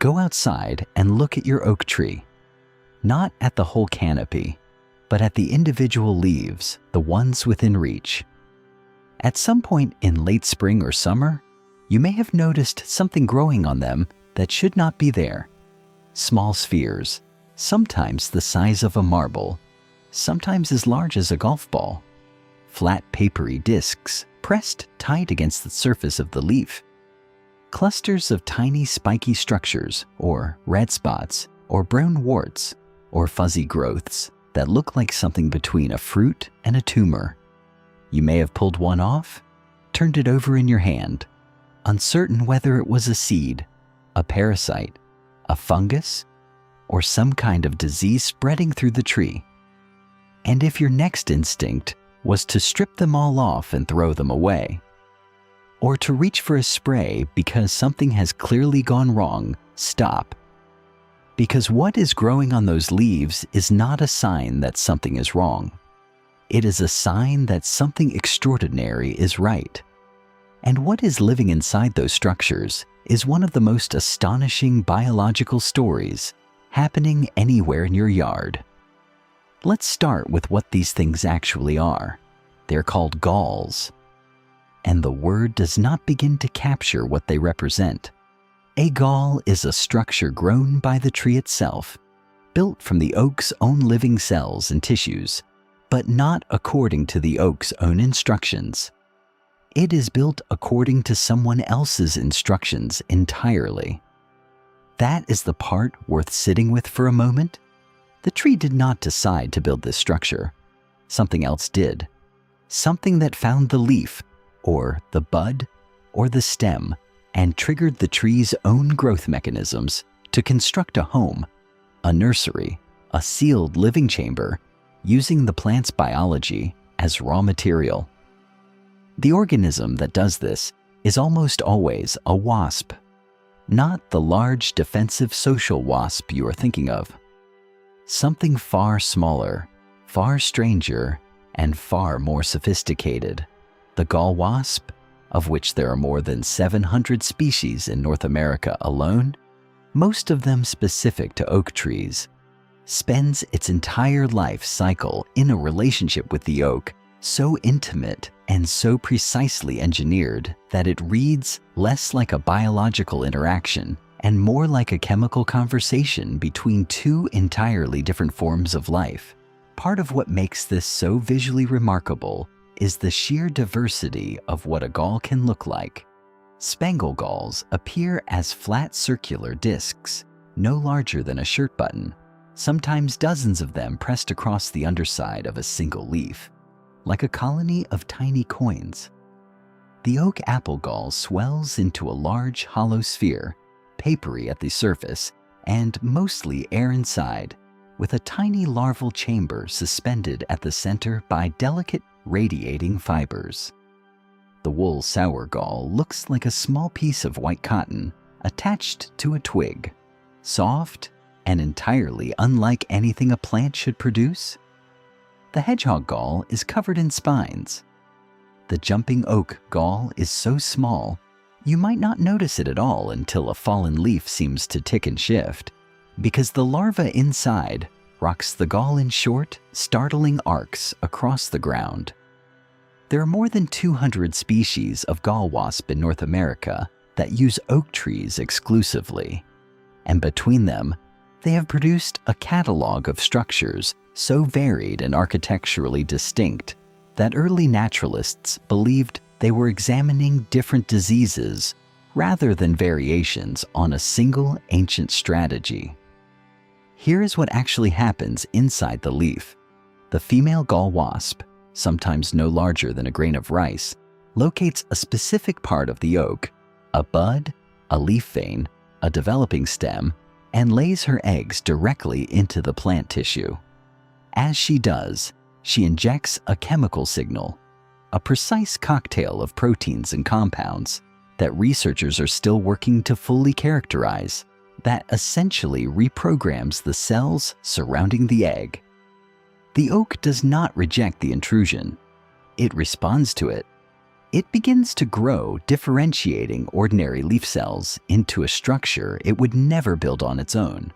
Go outside and look at your oak tree. Not at the whole canopy, but at the individual leaves, the ones within reach. At some point in late spring or summer, you may have noticed something growing on them that should not be there. Small spheres, sometimes the size of a marble, sometimes as large as a golf ball. Flat papery discs pressed tight against the surface of the leaf. Clusters of tiny spiky structures, or red spots, or brown warts, or fuzzy growths that look like something between a fruit and a tumor. You may have pulled one off, turned it over in your hand, uncertain whether it was a seed, a parasite, a fungus, or some kind of disease spreading through the tree. And if your next instinct was to strip them all off and throw them away, or to reach for a spray because something has clearly gone wrong, stop. Because what is growing on those leaves is not a sign that something is wrong. It is a sign that something extraordinary is right. And what is living inside those structures is one of the most astonishing biological stories happening anywhere in your yard. Let's start with what these things actually are. They're called galls. And the word does not begin to capture what they represent. A gall is a structure grown by the tree itself, built from the oak's own living cells and tissues, but not according to the oak's own instructions. It is built according to someone else's instructions entirely. That is the part worth sitting with for a moment. The tree did not decide to build this structure. Something else did. Something that found the leaf, or the bud, or the stem, and triggered the tree's own growth mechanisms to construct a home, a nursery, a sealed living chamber, using the plant's biology as raw material. The organism that does this is almost always a wasp, not the large defensive social wasp you are thinking of. Something far smaller, far stranger, and far more sophisticated. The gall wasp, of which there are more than 700 species in North America alone, most of them specific to oak trees, spends its entire life cycle in a relationship with the oak so intimate and so precisely engineered that it reads less like a biological interaction and more like a chemical conversation between two entirely different forms of life. Part of what makes this so visually remarkable is the sheer diversity of what a gall can look like. Spangle galls appear as flat circular discs, no larger than a shirt button, sometimes dozens of them pressed across the underside of a single leaf, like a colony of tiny coins. The oak apple gall swells into a large hollow sphere, papery at the surface and mostly air inside, with a tiny larval chamber suspended at the center by delicate radiating fibers. The wool sour gall looks like a small piece of white cotton attached to a twig, soft and entirely unlike anything a plant should produce. The hedgehog gall is covered in spines. The jumping oak gall is so small, you might not notice it at all until a fallen leaf seems to tick and shift, because the larva inside rocks the gall in short, startling arcs across the ground. There are more than 200 species of gall wasp in North America that use oak trees exclusively, and between them, they have produced a catalog of structures so varied and architecturally distinct that early naturalists believed they were examining different diseases rather than variations on a single ancient strategy. Here is what actually happens inside the leaf. The female gall wasp, sometimes no larger than a grain of rice, locates a specific part of the oak, a bud, a leaf vein, a developing stem, and lays her eggs directly into the plant tissue. As she does, she injects a chemical signal, a precise cocktail of proteins and compounds that researchers are still working to fully characterize, that essentially reprograms the cells surrounding the egg. The oak does not reject the intrusion. It responds to it. It begins to grow, differentiating ordinary leaf cells into a structure it would never build on its own,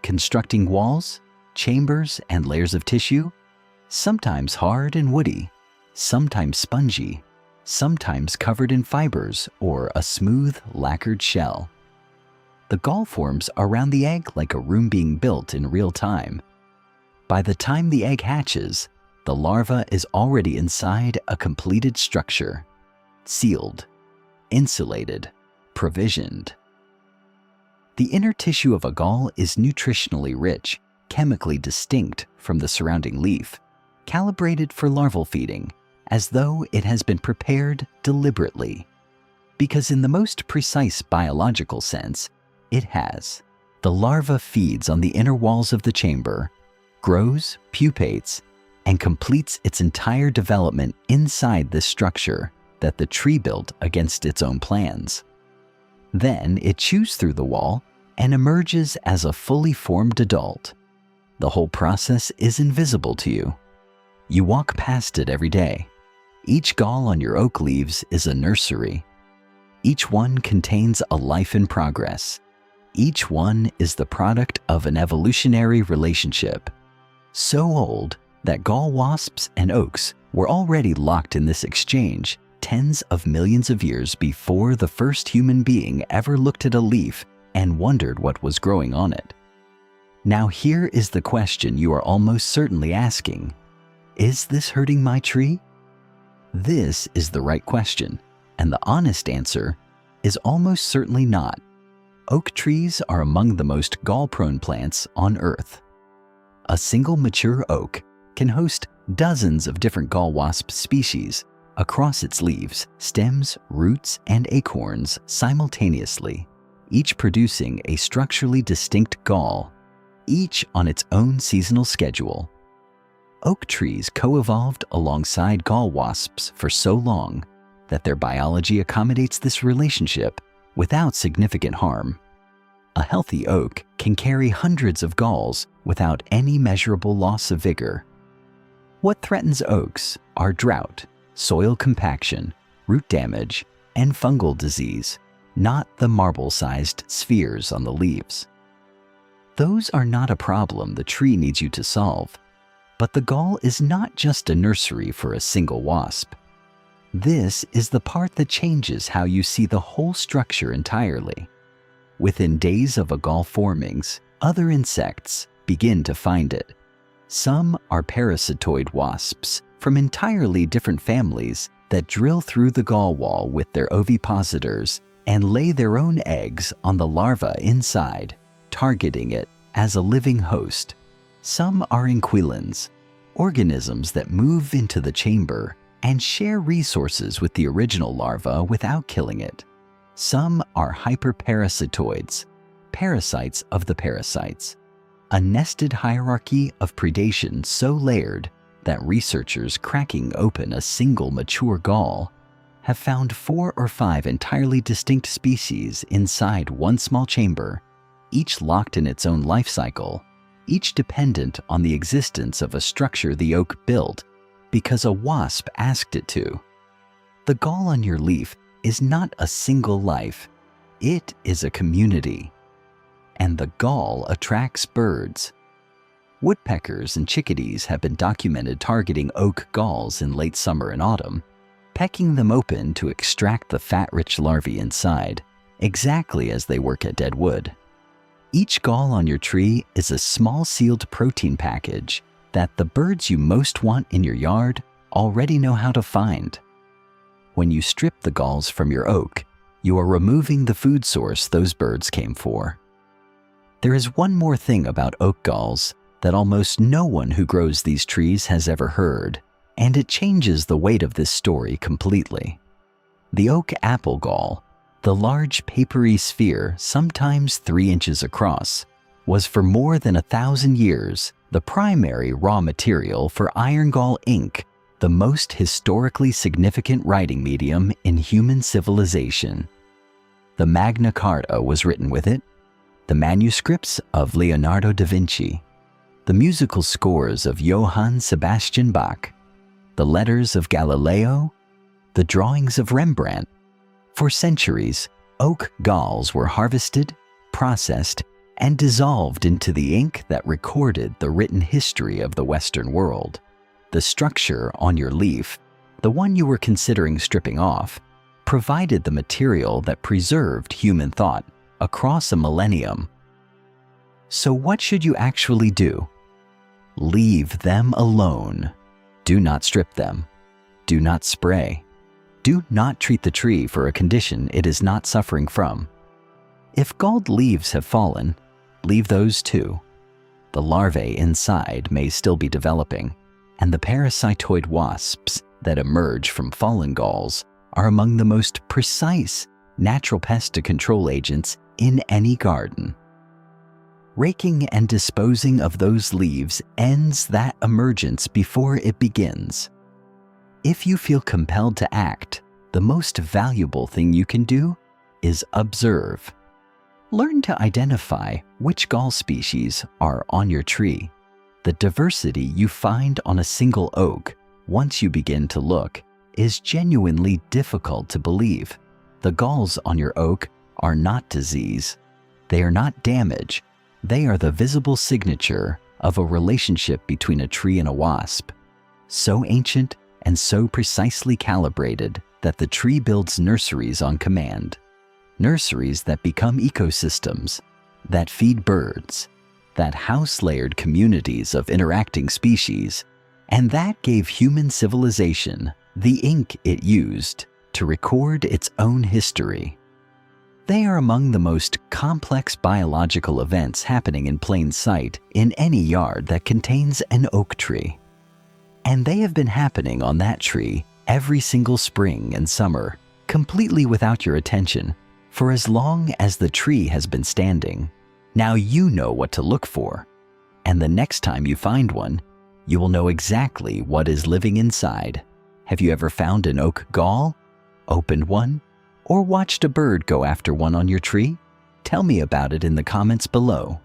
constructing walls, chambers, and layers of tissue, sometimes hard and woody, sometimes spongy, sometimes covered in fibers or a smooth, lacquered shell. The gall forms around the egg like a room being built in real time. By the time the egg hatches, the larva is already inside a completed structure, sealed, insulated, provisioned. The inner tissue of a gall is nutritionally rich, chemically distinct from the surrounding leaf, calibrated for larval feeding, as though it has been prepared deliberately. Because in the most precise biological sense, it has. The larva feeds on the inner walls of the chamber, grows, pupates, and completes its entire development inside this structure that the tree built against its own plans. Then it chews through the wall and emerges as a fully formed adult. The whole process is invisible to you. You walk past it every day. Each gall on your oak leaves is a nursery. Each one contains a life in progress. Each one is the product of an evolutionary relationship, so old that gall wasps and oaks were already locked in this exchange tens of millions of years before the first human being ever looked at a leaf and wondered what was growing on it. Now here is the question you are almost certainly asking. Is this hurting my tree? This is the right question, and the honest answer is almost certainly not. Oak trees are among the most gall-prone plants on Earth. A single mature oak can host dozens of different gall wasp species across its leaves, stems, roots, and acorns simultaneously, each producing a structurally distinct gall, each on its own seasonal schedule. Oak trees co-evolved alongside gall wasps for so long that their biology accommodates this relationship without significant harm. A healthy oak can carry hundreds of galls without any measurable loss of vigor. What threatens oaks are drought, soil compaction, root damage, and fungal disease, not the marble-sized spheres on the leaves. Those are not a problem the tree needs you to solve, but the gall is not just a nursery for a single wasp. This is the part that changes how you see the whole structure entirely. Within days of a gall formings, other insects begin to find it. Some are parasitoid wasps from entirely different families that drill through the gall wall with their ovipositors and lay their own eggs on the larva inside, targeting it as a living host. Some are inquilins, organisms that move into the chamber and share resources with the original larva without killing it. Some are hyperparasitoids, parasites of the parasites, a nested hierarchy of predation so layered that researchers cracking open a single mature gall have found 4 or 5 entirely distinct species inside one small chamber, each locked in its own life cycle, each dependent on the existence of a structure the oak built because a wasp asked it to. The gall on your leaf is not a single life, it is a community. And the gall attracts birds. Woodpeckers and chickadees have been documented targeting oak galls in late summer and autumn, pecking them open to extract the fat-rich larvae inside, exactly as they work at dead wood. Each gall on your tree is a small sealed protein package that the birds you most want in your yard already know how to find. When you strip the galls from your oak, you are removing the food source those birds came for. There is one more thing about oak galls that almost no one who grows these trees has ever heard, and it changes the weight of this story completely. The oak apple gall, the large papery sphere sometimes 3 inches across, was for more than 1,000 years the primary raw material for iron gall ink, the most historically significant writing medium in human civilization. The Magna Carta was written with it, the manuscripts of Leonardo da Vinci, the musical scores of Johann Sebastian Bach, the letters of Galileo, the drawings of Rembrandt. For centuries, oak galls were harvested, processed, and dissolved into the ink that recorded the written history of the Western world. The structure on your leaf, the one you were considering stripping off, provided the material that preserved human thought across a millennium. So what should you actually do? Leave them alone. Do not strip them. Do not spray. Do not treat the tree for a condition it is not suffering from. If galled leaves have fallen, leave those too. The larvae inside may still be developing, and the parasitoid wasps that emerge from fallen galls are among the most precise natural pest control agents in any garden. Raking and disposing of those leaves ends that emergence before it begins. If you feel compelled to act, the most valuable thing you can do is observe. Learn to identify which gall species are on your tree. The diversity you find on a single oak, once you begin to look, is genuinely difficult to believe. The galls on your oak are not disease. They are not damage. They are the visible signature of a relationship between a tree and a wasp, so ancient and so precisely calibrated that the tree builds nurseries on command. Nurseries that become ecosystems, that feed birds, that house-layered communities of interacting species, and that gave human civilization the ink it used to record its own history. They are among the most complex biological events happening in plain sight in any yard that contains an oak tree. And they have been happening on that tree every single spring and summer, completely without your attention, for as long as the tree has been standing. Now you know what to look for, and the next time you find one, you will know exactly what is living inside. Have you ever found an oak gall, opened one, or watched a bird go after one on your tree? Tell me about it in the comments below.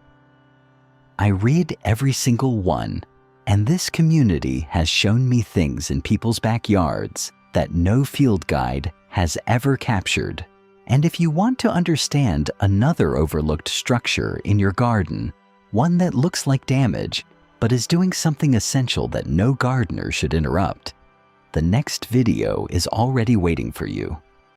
I read every single one, and this community has shown me things in people's backyards that no field guide has ever captured. And if you want to understand another overlooked structure in your garden, one that looks like damage, but is doing something essential that no gardener should interrupt, the next video is already waiting for you.